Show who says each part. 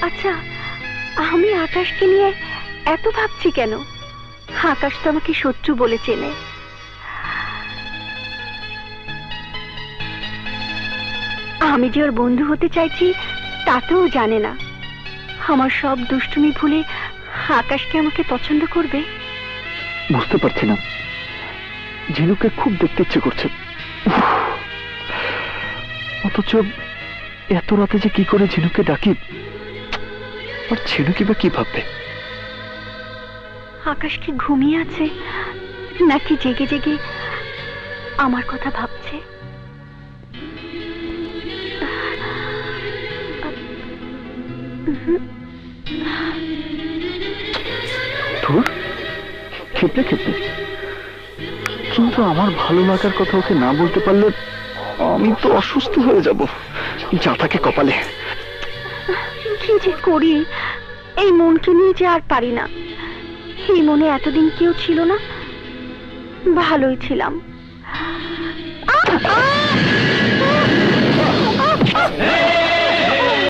Speaker 1: আচ্ছা, আমি আকাশকে নিয়ে এত ভাবছি কেন? আকাশ তো আমাকে শত্রু বলে চেনে। আমি যে ওর বন্ধু হতে চাইছি তাতেও জানে না। আমার সব দুষ্টুমি ভুলে আকাশকে আমাকে পছন্দ করবে।
Speaker 2: বুঝতে পারছি না, ঝিনুকে খুব দেখতে ইচ্ছে করছে, অথচ এত রাতে যে কি করে ঝিনুকে ডাকি, আর ঝিনুকি বা কি ভাববে?
Speaker 1: আকাশ কি ঘুমিয়ে আছে নাকি জেগে জেগে আমার কথা ভাবছে?
Speaker 2: খেপে খেপে, কিন্তু আমার ভালো লাগার কথা ওকে না বলতে পারলে আমি তো অসুস্থ হয়ে যাব। যা থাকে কপালে।
Speaker 1: কি যে করি, এই মনকে নিয়ে যে আর পারি না। এই মনে এতদিন কেউ ছিল না, ভালোই ছিলাম।